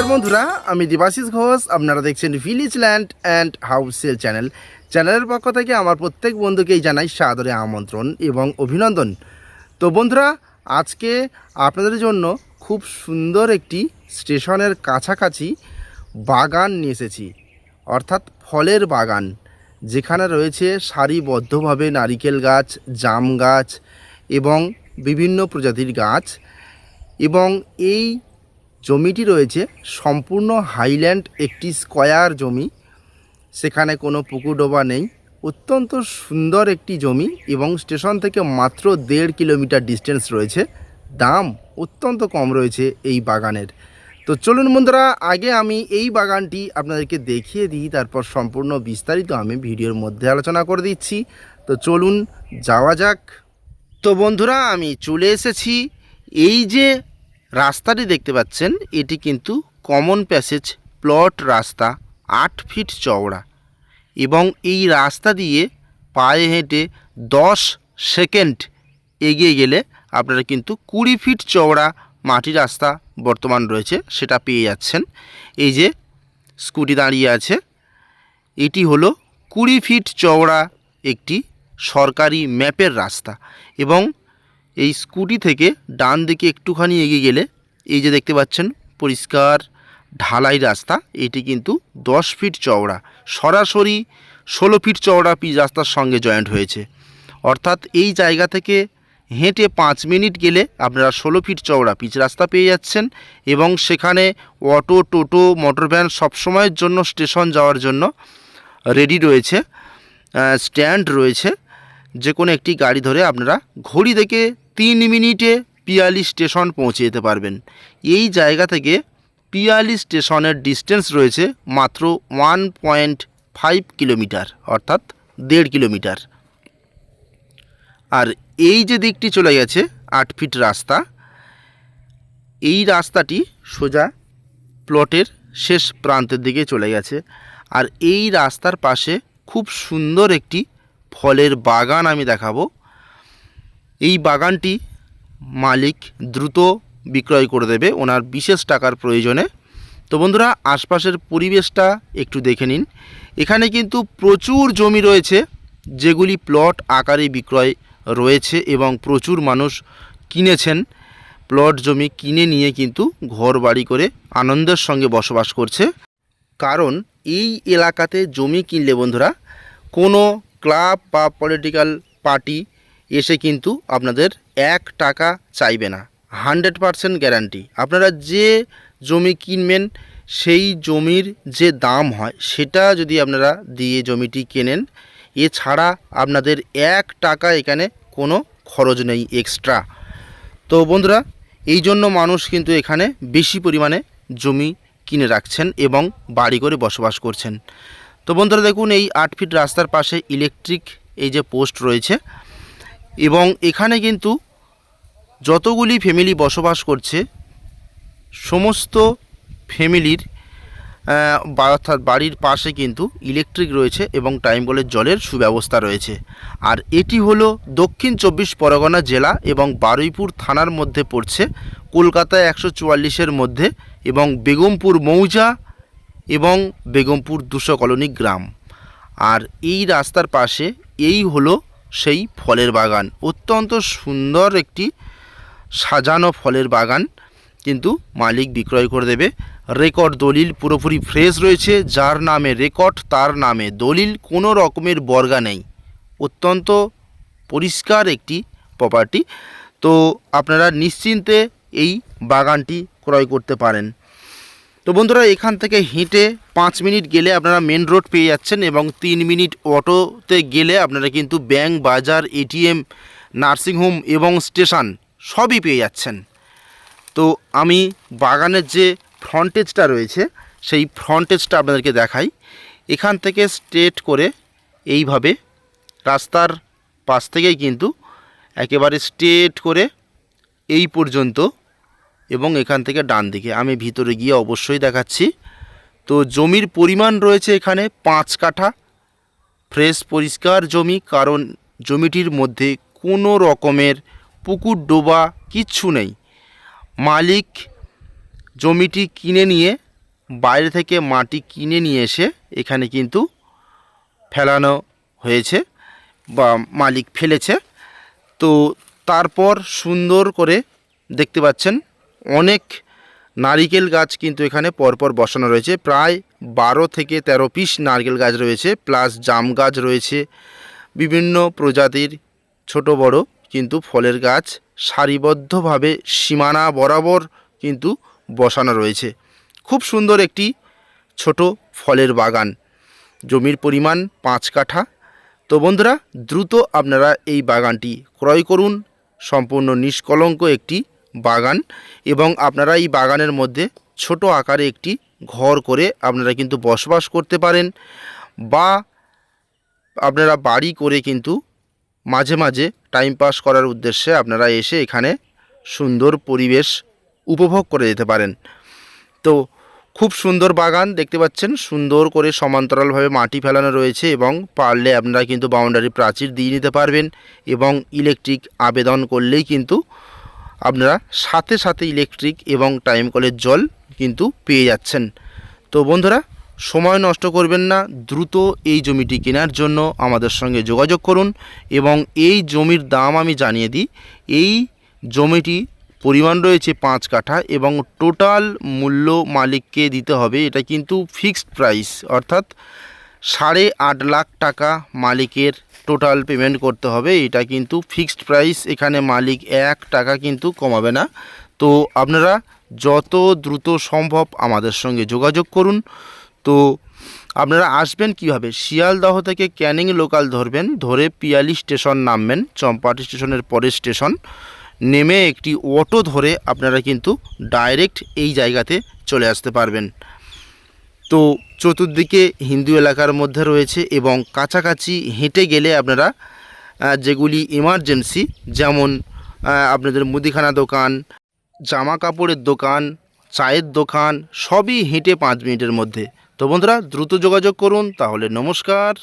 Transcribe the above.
নমস্কার বন্ধুরা, আমি দেবাশিস ঘোষ। আপনারা দেখছেন village land and house sale চ্যানেলের পক্ষ থেকে আমার প্রত্যেক বন্ধুকেই জানাই সাদরে আমন্ত্রণ এবং অভিনন্দন। তো বন্ধুরা, আজকে আপনাদের জন্য খুব সুন্দর একটি স্টেশনের কাছাকাছি বাগান নিয়ে এসেছি, অর্থাৎ ফলের বাগান, যেখানে রয়েছে সারিবদ্ধভাবে নারিকেল গাছ, জাম গাছ এবং বিভিন্ন প্রজাতির গাছ। এবং এই জমিটি রয়েছে সম্পূর্ণ হাইল্যান্ড, একটি স্কয়ার জমি, সেখানে কোনো পুকুর ডোবা নেই। অত্যন্ত সুন্দর একটি জমি এবং স্টেশন থেকে মাত্র 1.5 কিলোমিটার ডিস্টেন্স রয়েছে। দাম অত্যন্ত কম রয়েছে এই বাগানের। তো চলুন বন্ধুরা, আগে আমি এই বাগানটি আপনাদেরকে দেখিয়ে দিই, তারপর সম্পূর্ণ বিস্তারিত আমি ভিডিওর মধ্যে আলোচনা করে দিচ্ছি। তো চলুন যাওয়া যাক। তো বন্ধুরা, আমি চলে এসেছি। এই যে রাস্তাটি দেখতে পাচ্ছেন, এটি কিন্তু কমন প্যাসেজ প্লট রাস্তা, 8 ফিট চওড়া, এবং এই রাস্তা দিয়ে পায়ে হেঁটে 10 সেকেন্ড এগিয়ে গেলে আপনারা কিন্তু 20 ফিট চওড়া মাটির রাস্তা বর্তমান রয়েছে, সেটা পেয়ে যাচ্ছেন। এই যে স্কুটি দাঁড়িয়ে আছে, এটি হলো 20 ফিট চওড়া একটি সরকারি ম্যাপের রাস্তা। এবং এই স্কুটি থেকে ডান দিকে একটুখানি এগিয়ে গেলে এই যে দেখতে পাচ্ছেন পরিষ্কার ঢালাই রাস্তা, এটি কিন্তু 10 ফিট চওড়া, সরাসরি 16 ফিট চওড়া পিচ রাস্তার সঙ্গে জয়েন্ট হয়েছে। অর্থাৎ এই জায়গা থেকে হেঁটে 5 মিনিট গেলে আপনারা 16 ফিট চওড়া পিচ রাস্তা পেয়ে যাচ্ছেন। এবং সেখানে অটো, টোটো, মোটর ভ্যান সবসময়ের জন্য স্টেশন যাওয়ার জন্য রেডি রয়েছে, স্ট্যান্ড রয়েছে। যে কোনো একটি গাড়ি ধরে আপনারা ঘড়ি দেখে 3 মিনিটে পিয়ালি স্টেশন পৌঁছে যেতে পারবেন। এই জায়গা থেকে পিয়ালি স্টেশনের ডিস্টেন্স রয়েছে মাত্র 1.5 কিলোমিটার, অর্থাৎ 1.5 কিলোমিটার। আর এই যে দিকটি চলে গেছে 8 ফিট রাস্তা, এই রাস্তাটি সোজা প্লটের শেষ প্রান্তের দিকে চলে গেছে। আর এই রাস্তার পাশে খুব সুন্দর একটি ফলের বাগান আমি দেখাবো। এই বাগানটি মালিক দ্রুত বিক্রয় করে দেবে ওনার বিশেষ টাকার প্রয়োজনে। তো বন্ধুরা, আশপাশের পরিবেশটা একটু দেখে নিন। এখানে কিন্তু প্রচুর জমি রয়েছে, যেগুলি প্লট আকারে বিক্রয় রয়েছে এবং প্রচুর মানুষ কিনেছেন। প্লট জমি কিনে নিয়ে কিন্তু ঘর বাড়ি করে আনন্দের সঙ্গে বসবাস করছে। কারণ এই এলাকাতে জমি কিনলে বন্ধুরা, কোনো ক্লাব বা পলিটিক্যাল পার্টি এসে কিন্তু আপনাদের 1 টাকা চাইবে না, 100% গ্যারান্টি। আপনারা যে জমি কিনবেন সেই জমির যে দাম হয় সেটা যদি আপনারা দিয়ে জমিটি কেনেন, এছাড়া আপনাদের 1 টাকা এখানে কোনো খরচ নেই এক্সট্রা। তো বন্ধুরা, এই জন্য মানুষ কিন্তু এখানে বেশি পরিমাণে জমি কিনে রাখছেন এবং বাড়ি করে বসবাস করছেন। তো বন্ধুরা দেখুন, এই 8 ফিট রাস্তার পাশে ইলেকট্রিক এই যে পোস্ট রয়েছে, এবং এখানে কিন্তু যতগুলি ফ্যামিলি বসবাস করছে সমস্ত ফ্যামিলির অর্থাৎ বাড়ির পাশে কিন্তু ইলেকট্রিক রয়েছে এবং টাইম কলের জলের সুব্যবস্থা রয়েছে। আর এটি হলো দক্ষিণ 24 পরগনা জেলা এবং বারুইপুর থানার মধ্যে পড়ছে, কলকাতা 144-এর মধ্যে, এবং বেগমপুর মৌজা এবং বেগমপুর 200 কলোনি গ্রাম। আর এই রাস্তার পাশে এই হলো সেই ফলের বাগান। অত্যন্ত সুন্দর একটি সাজানো ফলের বাগান কিন্তু মালিক বিক্রয় করে দেবে। রেকর্ড দলিল পুরোপুরি ফ্রেশ রয়েছে, যার নামে রেকর্ড তার নামে দলিল, কোনো রকমের বর্গা নেই। অত্যন্ত পরিষ্কার একটি প্রপার্টি। তো আপনারা নিশ্চিন্তে এই বাগানটি ক্রয় করতে পারেন। তো বন্ধুরা, এখান থেকে হেঁটে 5 মিনিট গেলে আপনারা মেন রোড পেয়ে যাচ্ছেন এবং 3 মিনিট অটোতে গেলে আপনারা কিন্তু ব্যাংক, বাজার, এটিএম, নার্সিংহোম এবং স্টেশন সবই পেয়ে যাচ্ছেন। তো আমি বাগানের যে ফ্রন্টেজটা রয়েছে সেই ফ্রন্টেজটা আপনাদেরকে দেখাই। এখান থেকে স্ট্রেট করে এইভাবে রাস্তার পাশ থেকেই কিন্তু একেবারে স্ট্রেট করে এই পর্যন্ত, এবং এখান থেকে ডান দিকে আমি ভিতরে গিয়ে অবশ্যই দেখাচ্ছি। তো জমির পরিমাণ রয়েছে এখানে 5 কাঠা, ফ্রেশ পরিষ্কার জমি, কারণ জমিটির মধ্যে কোনো রকমের পুকুর ডোবা কিচ্ছু নেই। মালিক জমিটি কিনে নিয়ে বাইরে থেকে মাটি কিনে নিয়ে এসে এখানে কিন্তু ফেলানো হয়েছে বা মালিক ফেলেছে। তো তারপর সুন্দর করে দেখতে পাচ্ছেন অনেক নারিকেল গাছ কিন্তু এখানে পরপর বসানো রয়েছে, প্রায় 12 থেকে 13 পিস নারকেল গাছ রয়েছে, প্লাস জাম গাছ রয়েছে, বিভিন্ন প্রজাতির ছোট বড় কিন্তু ফলের গাছ সারিবদ্ধভাবে সীমানা বরাবর কিন্তু বসানো রয়েছে। খুব সুন্দর একটি ছোট ফলের বাগান, জমির পরিমাণ 5 কাঠা। তো বন্ধুরা, দ্রুত আপনারা এই বাগানটি ক্রয় করুন। সম্পূর্ণ নিষ্কলঙ্ক একটি বাগান, এবং আপনারা এই বাগানের মধ্যে ছোট আকারে একটি ঘর করে আপনারা কিন্তু বসবাস করতে পারেন, বা আপনারা বাড়ি করে কিন্তু মাঝে মাঝে টাইম পাস করার উদ্দেশ্যে আপনারা এসে এখানে সুন্দর পরিবেশ উপভোগ করে যেতে পারেন। তো খুব সুন্দর বাগান দেখতে পাচ্ছেন, সুন্দর করে সমান্তরালভাবে মাটি ফেলানো রয়েছে, এবং পারলে আপনারা কিন্তু বাউন্ডারি প্রাচীর দিয়ে নিতে পারবেন, এবং ইলেকট্রিক আবেদন করলেই কিন্তু আপনারা সাথে সাথে ইলেকট্রিক এবং টাইম কলের জল কিন্তু পেয়ে যাচ্ছেন। তো বন্ধুরা, সময় নষ্ট করবেন না, দ্রুত এই জমিটি কেনার জন্য আমাদের সঙ্গে যোগাযোগ করুন। এবং এই জমির দাম আমি জানিয়ে দিই, এই জমিটি পরিমাণ রয়েছে 5 কাঠা, এবং টোটাল মূল্য মালিককে দিতে হবে। এটা কিন্তু ফিক্সড প্রাইস, অর্থাৎ 8.5 লাখ টাকা মালিকের টোটাল পেমেন্ট করতে হবে। এটা কিন্তু ফিক্সড প্রাইস, এখানে মালিক 1 টাকা কিন্তু কমাবে না। তো আপনারা যত দ্রুত সম্ভব আমাদের সঙ্গে যোগাযোগ করুন। তো আপনারা আসবেন কিভাবে? শিয়ালদহ থেকে ক্যানিং লোকাল ধরবেন, ধরে পিয়ালি স্টেশন নামবেন, চম্পাহাটি স্টেশনের পরের স্টেশন নেমে একটি অটো ধরে আপনারা কিন্তু ডাইরেক্ট এই জায়গাতে চলে আসতে পারবেন। তো চতুর্দিকে হিন্দু এলাকার মধ্যে রয়েছে, এবং কাছাকাছি হেঁটে গেলে আপনারা যেগুলি ইমার্জেন্সি, যেমন আপনাদের মুদিখানা দোকান, জামা কাপড়ের দোকান, চায়ের দোকান, সবই হেঁটে 5 মিনিটের মধ্যে। তো বন্ধুরা, দ্রুত যোগাযোগ করুন। তাহলে নমস্কার।